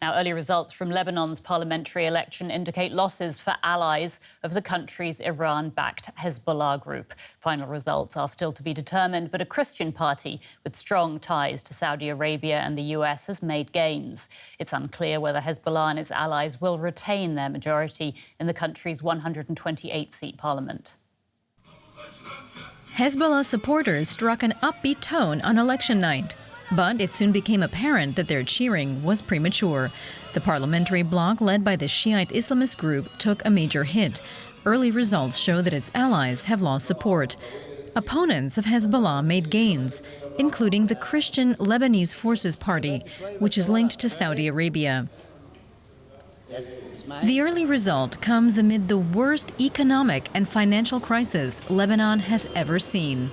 Now, early results from Lebanon's parliamentary election indicate losses for allies of the country's Iran-backed Hezbollah group. Final results are still to be determined, but a Christian party with strong ties to Saudi Arabia and the US has made gains. It's unclear whether Hezbollah and its allies will retain their majority in the country's 128-seat parliament. Hezbollah supporters struck an upbeat tone on election night. But it soon became apparent that their cheering was premature. The parliamentary bloc, led by the Shiite Islamist group, took a major hit. Early results show that its allies have lost support. Opponents of Hezbollah made gains, including the Christian Lebanese Forces Party, which is linked to Saudi Arabia. The early result comes amid the worst economic and financial crisis Lebanon has ever seen.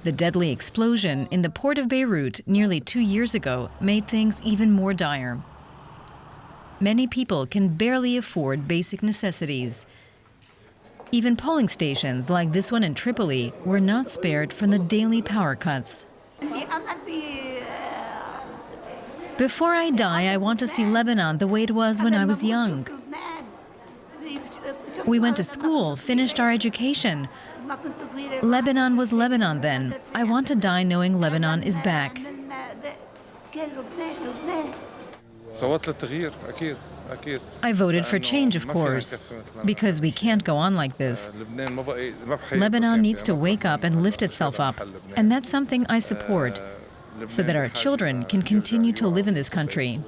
The deadly explosion in the port of Beirut nearly 2 years ago made things even more dire. Many people can barely afford basic necessities. Even polling stations like this one in Tripoli were not spared from the daily power cuts. Before I die, I want to see Lebanon the way it was when I was young. We went to school, finished our education. Lebanon was Lebanon then. I want to die knowing Lebanon is back. I voted for change, of course, because we can't go on like this. Lebanon needs to wake up and lift itself up, and that's something I support, so that our children can continue to live in this country.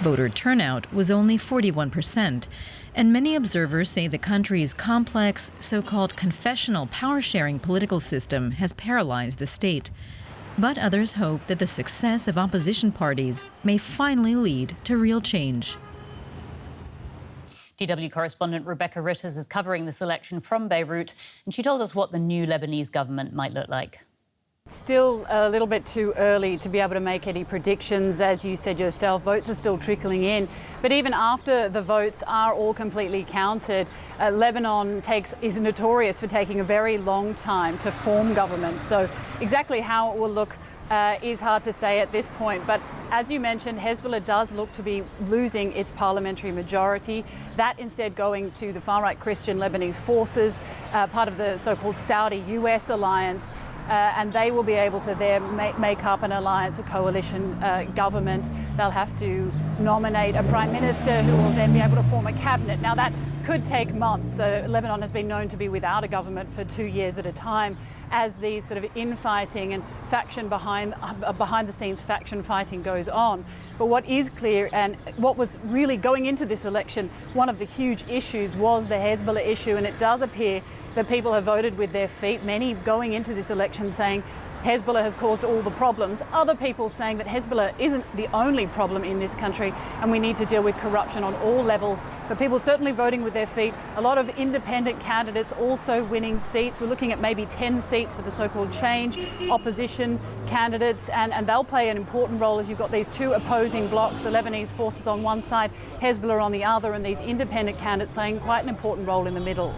Voter turnout was only 41%, and many observers say the country's complex, so-called confessional power-sharing political system has paralyzed the state. But others hope that the success of opposition parties may finally lead to real change. DW correspondent Rebecca Ritters is covering this election from Beirut, and she told us what the new Lebanese government might look like. Still a little bit too early to be able to make any predictions. As you said yourself, votes are still trickling in. But even after the votes are all completely counted, Lebanon is notorious for taking a very long time to form governments. So exactly how it will look is hard to say at this point. But as you mentioned, Hezbollah does look to be losing its parliamentary majority. That instead going to the far-right Christian Lebanese forces, part of the so-called Saudi-US alliance. And they will be able to there make up an alliance, a coalition government. They'll have to nominate a prime minister who will then be able to form a cabinet. Now, that could take months. Lebanon has been known to be without a government for 2 years at a time as these sort of infighting and faction behind-the-scenes faction fighting goes on. But what is clear, and what was really going into this election, one of the huge issues was the Hezbollah issue, and it does appear that people have voted with their feet, many going into this election saying Hezbollah has caused all the problems. Other people saying that Hezbollah isn't the only problem in this country and we need to deal with corruption on all levels. But people certainly voting with their feet. A lot of independent candidates also winning seats. We're looking at maybe 10 seats for the so-called change opposition candidates, and they'll play an important role as you've got these two opposing blocs, the Lebanese forces on one side, Hezbollah on the other, and these independent candidates playing quite an important role in the middle.